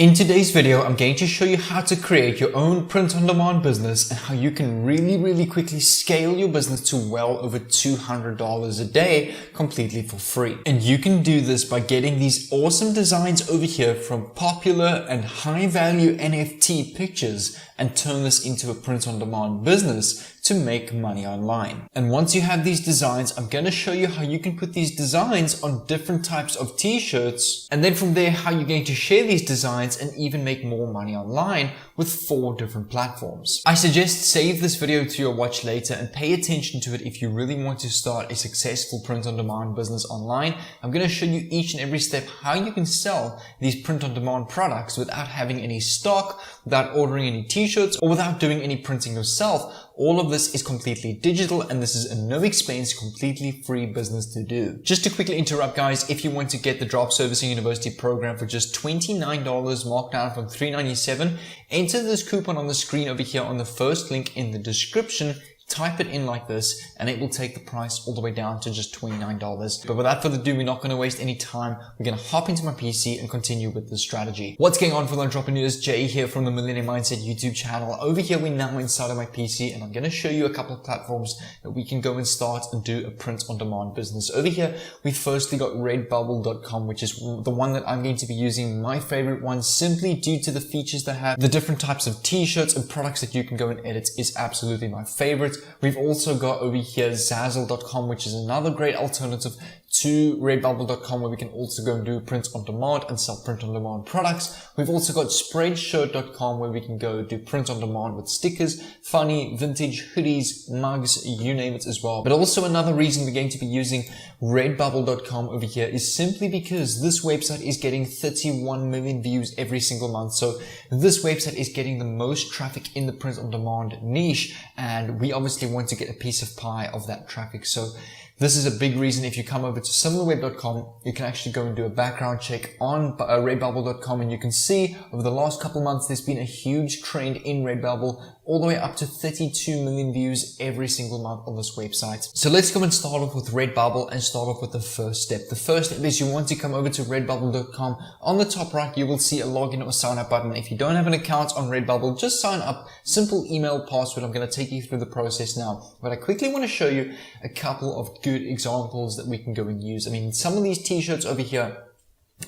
In today's video, I'm going to show you how to create your own print-on-demand business and how you can really quickly scale your business to well over $200 a day completely for free. And you can do this by getting these awesome designs over here from popular and high-value NFT pictures and turn this into a print-on-demand business to make money online. And once you have these designs, I'm going to show you how you can put these designs on different types of t-shirts, and then from there how you're going to share these designs and even make more money online with 4 different platforms. I suggest save this video to your watch later and pay attention to it if you really want to start a successful print-on-demand business online. I'm going to show you each and every step how you can sell these print-on-demand products without having any stock, without ordering any t-shirts, or without doing any printing yourself. All of this is completely digital, and this is a no expense, completely free business to do. Just to quickly interrupt, guys, if you want to get the Drop Servicing University program for just $29 marked down from $397, enter this coupon on the screen over here on the first link in the description. Type it in like this and it will take the price all the way down to just $29. But without further ado, we're not going to waste any time. We're going to hop into my PC and continue with this strategy. What's going on, fellow entrepreneurs? Jay here from the Millionaire Mindset YouTube channel. Over here, we're now inside of my PC and I'm going to show you a couple of platforms that we can go and start and do a print-on-demand business. Over here, we firstly got Redbubblecom, which is the one that I'm going to be using, my favorite one, simply due to the features they have. The different types of t-shirts and products that you can go and edit is absolutely my favorite. We've also got over here Zazzle.com, which is another great alternative to Redbubble.com, where we can also go and do print on demand and sell print on demand products. We've also got Spreadshirt.com, where we can go do print on demand with stickers, funny, vintage, hoodies, mugs, you name it as well. But also another reason we're going to be using Redbubble.com over here is simply because this website is getting 31 million views every single month. So this website is getting the most traffic in the print on demand niche, and we obviously want to get a piece of pie of that traffic. So this is a big reason. If you come over to similarweb.com, you can actually go and do a background check on Redbubble.com, and you can see over the last couple months there's been a huge trend in Redbubble, all the way up to 32 million views every single month on this website. So let's go and start off with Redbubble and start off with the first step. The first step is you want to come over to redbubble.com. On the top right, you will see a login or sign up button. If you don't have an account on Redbubble, just sign up. Simple email, password. I'm going to take you through the process now. But I quickly want to show you a couple of good examples that we can go and use. I mean, some of these t-shirts over here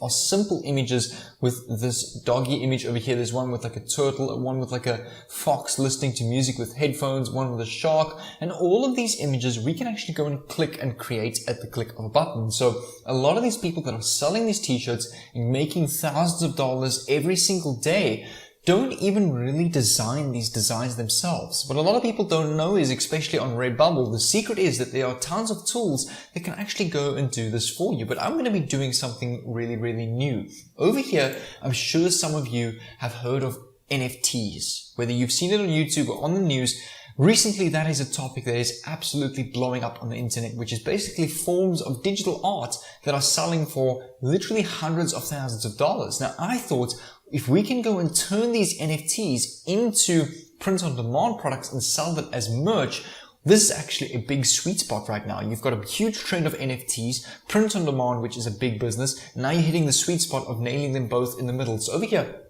are simple images with this doggy image over here. There's one with like a turtle, one with like a fox listening to music with headphones, one with a shark, and all of these images we can actually go and click and create at the click of a button. So a lot of these people that are selling these t-shirts and making thousands of dollars every single day don't even really design these designs themselves. What a lot of people don't know is, especially on Redbubble, the secret is that there are tons of tools that can actually go and do this for you. But I'm going to be doing something really new. Over here, I'm sure some of you have heard of NFTs. Whether you've seen it on YouTube or on the news, recently that is a topic that is absolutely blowing up on the internet, which is basically forms of digital art that are selling for literally hundreds of thousands of dollars. Now, I thought, if we can go and turn these NFTs into print-on-demand products and sell them as merch, this is actually a big sweet spot right now. You've got a huge trend of NFTs, print-on-demand, which is a big business. Now you're hitting the sweet spot of nailing them both in the middle. So over here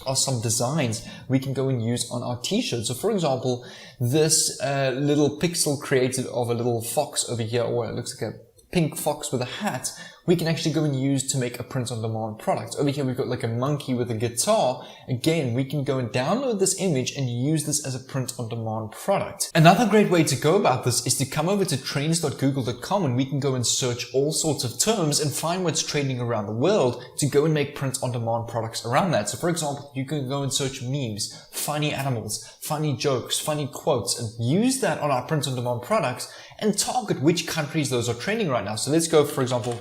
are some designs we can go and use on our t-shirts. So for example, this little pixel created of a little fox over here, or it looks like a pink fox with a hat, we can actually go and use to make a print-on-demand product. Over here we've got like a monkey with a guitar. Again, we can go and download this image and use this as a print-on-demand product. Another great way to go about this is to come over to trends.google.com, and we can go and search all sorts of terms and find what's trending around the world to go and make print-on-demand products around that. So for example, you can go and search memes, funny animals, funny jokes, funny quotes, and use that on our print-on-demand products and target which countries those are trending right now. So let's go, for example,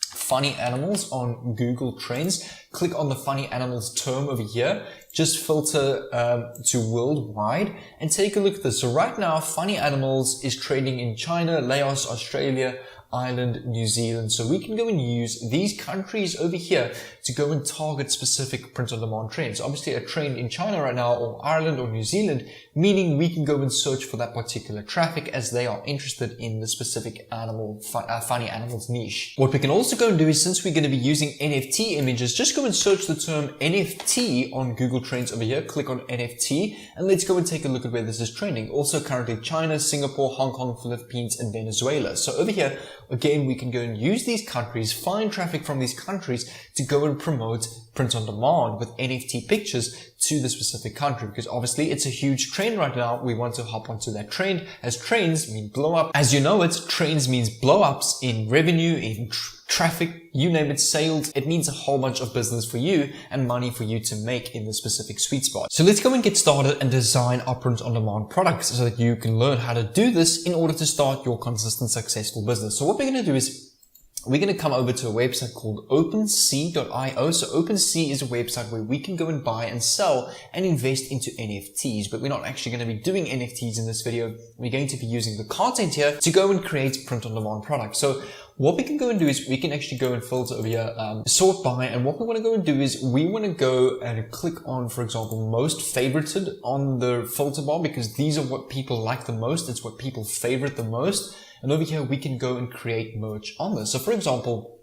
funny animals on Google Trends. Click on the funny animals term over here. Just filter to worldwide and take a look at this. So right now, funny animals is trading in China, Laos, Australia, Ireland, New Zealand. So we can go and use these countries over here to go and target specific print-on-demand trends. Obviously a trend in China right now, or Ireland or New Zealand, meaning we can go and search for that particular traffic as they are interested in the specific animal, funny animals niche. What we can also go and do is, since we're going to be using NFT images, just go and search the term NFT on Google Trends over here, click on NFT, and let's go and take a look at where this is trending. Also currently China, Singapore, Hong Kong, Philippines, and Venezuela. So over here, again, we can go and use these countries, find traffic from these countries to go and promote print on demand with NFT pictures to the specific country, because obviously it's a huge trend right now. We want to hop onto that trend, as trends mean blow up. As you know, trends means blow ups in revenue, in traffic, you name it, sales. It means a whole bunch of business for you and money for you to make in the specific sweet spot. So let's go and get started and design our print on demand products so that you can learn how to do this in order to start your consistent, successful business. So what we're going to do is we're going to come over to a website called openc.io. So OpenC is a website where we can go and buy and sell and invest into NFTs, but we're not actually going to be doing NFTs in this video. We're going to be using the content here to go and create print on demand products. So what we can go and do is we can actually go and filter over here, sort by, and what we want to go and do is we want to go and click on, for example, most favorited on the filter bar, because these are what people like the most. It's what people favorite the most. And over here, we can go and create merch on this. So for example,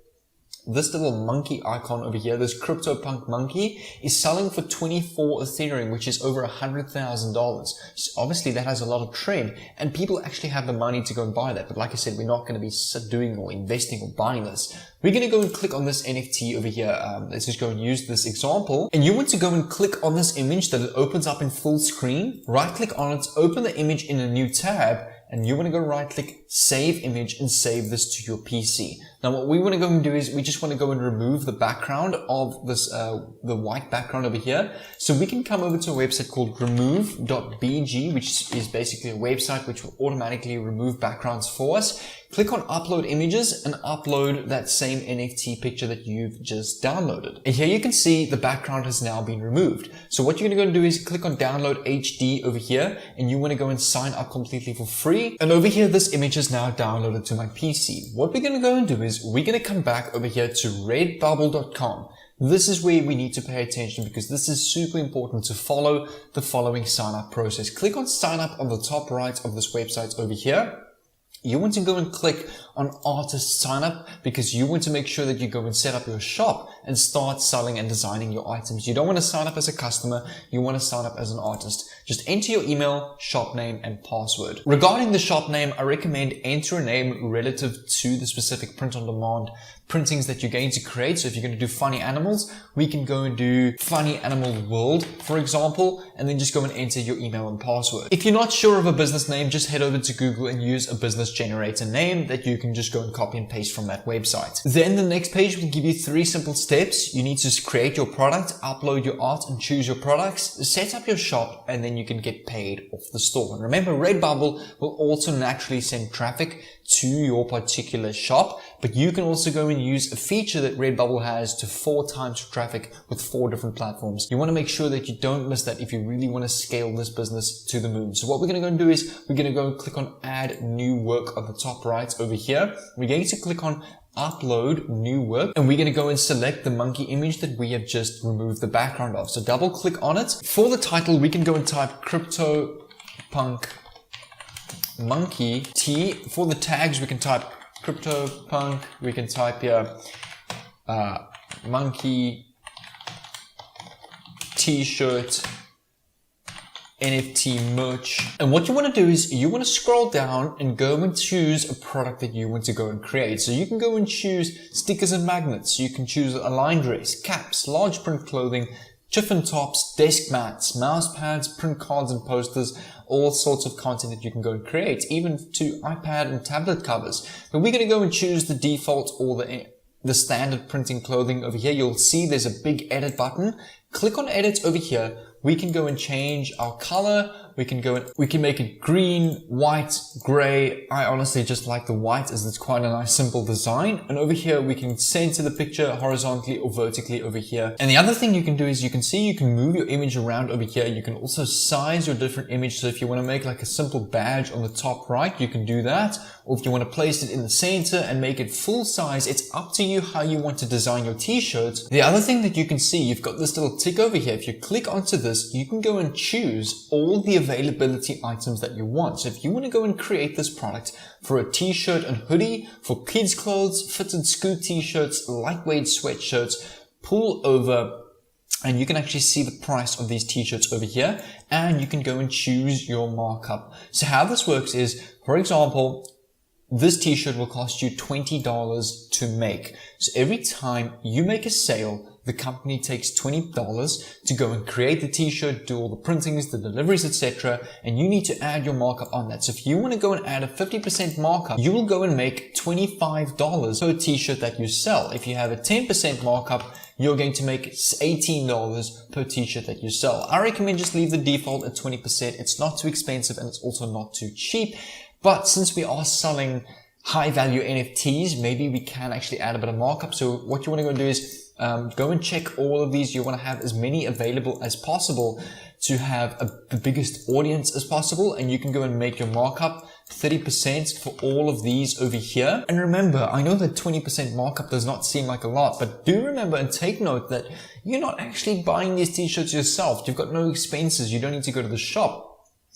this little monkey icon over here, this CryptoPunk monkey, is selling for 24 Ethereum, which is over $100,000. So obviously that has a lot of trend and people actually have the money to go and buy that. But like I said, we're not going to be doing or investing or buying this. We're going to go and click on this NFT over here. Let's just go and use this example. And you want to go and click on this image that it opens up in full screen. Right click on it, open the image in a new tab. And you want to go right click, save image, and save this to your PC. Now what we want to go and do is we just want to go and remove the background of this, the white background over here. So we can come over to a website called remove.bg, which is basically a website which will automatically remove backgrounds for us. Click on upload images and upload that same NFT picture that you've just downloaded. And here you can see the background has now been removed. So what you're going to go and do is click on download HD over here, and you want to go and sign up completely for free. And over here, this image is now downloaded to my PC. What we're going to go and do is we're going to come back over here to Redbubble.com. This is where we need to pay attention because this is super important to follow the following sign up process. Click on sign up on the top right of this website over here. You want to go and click on artist sign up because you want to make sure that you go and set up your shop and start selling and designing your items. You don't want to sign up as a customer. You want to sign up as an artist. Just enter your email, shop name, and password. Regarding the shop name, I recommend enter a name relative to the specific print on demand printings that you're going to create. So if you're going to do funny animals, we can go and do funny animal world, for example, and then just go and enter your email and password. If you're not sure of a business name, just head over to Google and use a business generator name that you can just go and copy and paste from that website. Then the next page will give you 3 simple steps. You need to create your product, upload your art, and choose your products, set up your shop, and then you can get paid off the store. And remember, Redbubble will also naturally send traffic to your particular shop, but you can also go and use a feature that Redbubble has to 4 times traffic with 4 different platforms. You want to make sure that you don't miss that if you really want to scale this business to the moon. So what we're going to go and do is we're going to go and click on add new work on the top right over here. We're going to click on upload new work, and we're going to go and select the monkey image that we have just removed the background of. So double click on it. For the title, we can go and type CryptoPunk monkey T. For the tags, we can type CryptoPunk. We can type here monkey t-shirt NFT merch. And what you want to do is you want to scroll down and go and choose a product that you want to go and create. So you can go and choose stickers and magnets. You can choose a line dress, caps, large print clothing, chiffon tops, desk mats, mouse pads, print cards and posters, all sorts of content that you can go and create, even to iPad and tablet covers. But we're going to go and choose the default or the standard printing clothing over here. You'll see there's a big edit button. Click on edit over here. We can go and change our color, we can make it green, white, gray. I honestly just like the white as it's quite a nice simple design. And over here, we can center the picture horizontally or vertically over here. And the other thing you can do is you can move your image around over here. You can also size your different image. So if you want to make like a simple badge on the top right, you can do that. Or if you want to place it in the center and make it full size, it's up to you how you want to design your t-shirts. The other thing that you can see, you've got this little tick over here. If you click onto this, you can go and choose all the availability items that you want. So if you want to go and create this product for a t-shirt and hoodie, for kids clothes, fitted scoot t-shirts, lightweight sweatshirts, pull over, and you can actually see the price of these t-shirts over here, and you can go and choose your markup. So how this works is, for example, this t-shirt will cost you $20 to make. So every time you make a sale, the company takes $20 to go and create the t-shirt, do all the printings, the deliveries, etc. And you need to add your markup on that. So if you want to go and add a 50% markup, you will go and make $25 per t-shirt that you sell. If you have a 10% markup, you're going to make $18 per t-shirt that you sell. I recommend just leave the default at 20%. It's not too expensive and it's also not too cheap. But since we are selling high value NFTs, maybe we can actually add a bit of markup. So what you want to go do is go and check all of these. You want to have as many available as possible to have the biggest audience as possible. And you can go and make your markup 30% for all of these over here. And remember, I know that 20% markup does not seem like a lot, but do remember and take note that you're not actually buying these t-shirts yourself. You've got no expenses. You don't need to go to the shop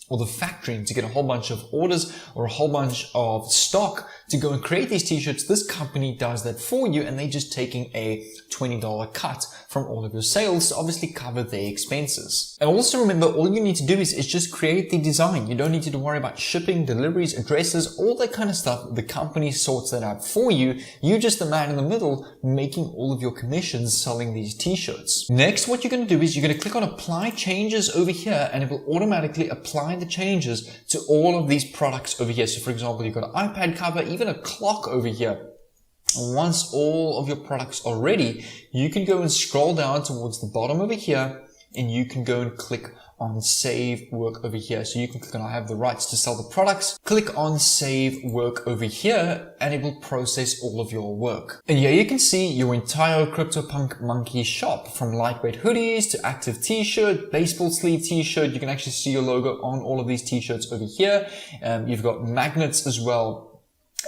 or the factory to get a whole bunch of orders or a whole bunch of stock to go and create these t-shirts. This company does that for you, and they're just taking a $20 cut from all of your sales to obviously cover their expenses. And also remember, all you need to do is just create the design. You don't need to worry about shipping, deliveries, addresses, all that kind of stuff. The company sorts that out for you. You're just the man in the middle making all of your commissions selling these t-shirts. Next, what you're going to do is you're going to click on apply changes over here, and it will automatically apply the changes to all of these products over here. So for example, you've got an iPad cover, even a clock over here. And once all of your products are ready, you can go and scroll down towards the bottom over here, and you can go and click on save work over here. So you can click on I have the rights to sell the products, click on save work over here, and it will process all of your work. And here you can see your entire CryptoPunk Monkey shop, from lightweight hoodies to active t-shirt, baseball sleeve t-shirt. You can actually see your logo on all of these t-shirts over here. You've got magnets as well.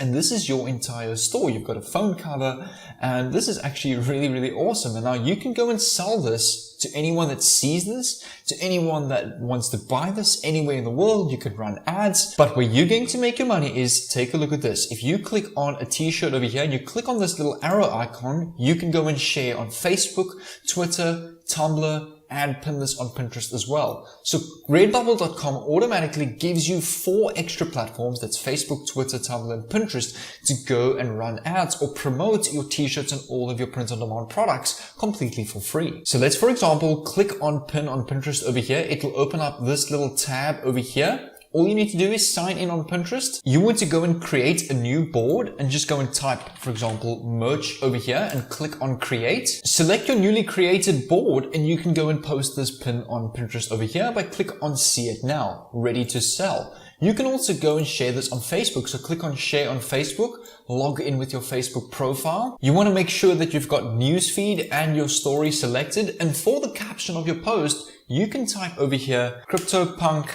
And this is your entire store. You've got a phone cover, and this is actually really, really awesome. And now you can go and sell this to anyone that sees this, to anyone that wants to buy this anywhere in the world. You could run ads, but where you're going to make your money is, take a look at this. If you click on a t-shirt over here and you click on this little arrow icon, you can go and share on Facebook, Twitter, Tumblr, and pin this on Pinterest as well. So Redbubble.com automatically gives you 4 extra platforms, that's Facebook, Twitter, Tumblr, and Pinterest, to go and run ads or promote your t-shirts and all of your print-on-demand products completely for free. So let's, for example, click on pin on Pinterest over here. It will open up this little tab over here. All you need to do is sign in on Pinterest. You want to go and create a new board and just go and type, for example, merch over here and click on create. Select your newly created board and you can go and post this pin on Pinterest over here by click on see it now, ready to sell. You can also go and share this on Facebook. So click on share on Facebook, log in with your Facebook profile. You want to make sure that you've got newsfeed and your story selected. And for the caption of your post, you can type over here, CryptoPunk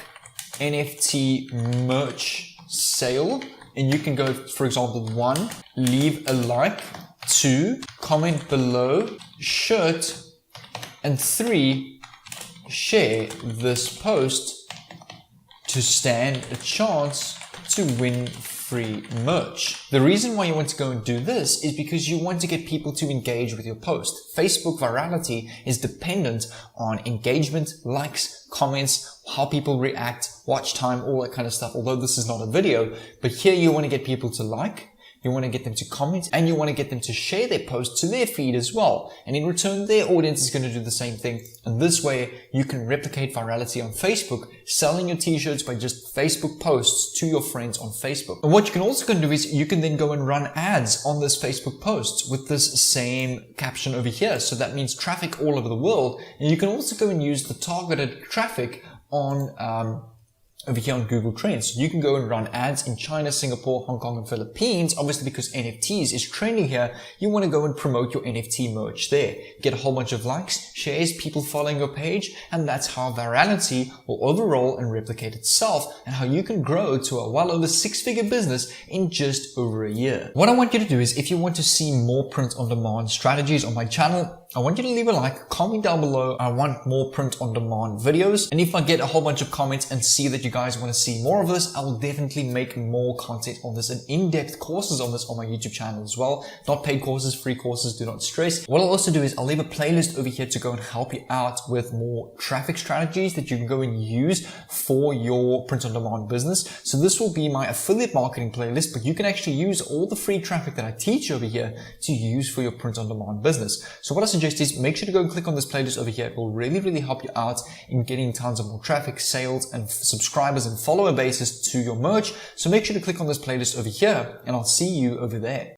NFT merch sale, and you can go, for example, 1, leave a like, 2, comment below, shirt, and 3, share this post to stand a chance to win free merch. The reason why you want to go and do this is because you want to get people to engage with your post. Facebook virality is dependent on engagement, likes, comments, how people react, watch time, all that kind of stuff. Although this is not a video, but here you want to get people to like, you want to get them to comment, and you want to get them to share their post to their feed as well. And in return, their audience is going to do the same thing. And this way, you can replicate virality on Facebook, selling your t-shirts by just Facebook posts to your friends on Facebook. And what you can also go and do is you can then go and run ads on this Facebook post with this same caption over here. So that means traffic all over the world. And you can also go and use the targeted traffic on over here on Google Trends. So you can go and run ads in China, Singapore, Hong Kong, and Philippines. Obviously, because NFTs is trending here, you want to go and promote your NFT merch there. Get a whole bunch of likes, shares, people following your page, and that's how virality will overroll and replicate itself, and how you can grow to a well over six-figure business in just over a year. What I want you to do is, if you want to see more print-on-demand strategies on my channel, I want you to leave a like, comment down below. I want more print-on-demand videos. And if I get a whole bunch of comments and see that you guys want to see more of this, I will definitely make more content on this and in-depth courses on this on my YouTube channel as well. Not paid courses, free courses, do not stress. What I'll also do is I'll leave a playlist over here to go and help you out with more traffic strategies that you can go and use for your print-on-demand business. So this will be my affiliate marketing playlist, but you can actually use all the free traffic that I teach over here to use for your print-on-demand business. So what I suggest is make sure to go and click on this playlist over here. It will really help you out in getting tons of more traffic, sales, and subscribers and follower bases to your merch. So make sure to click on this playlist over here, and I'll see you over there.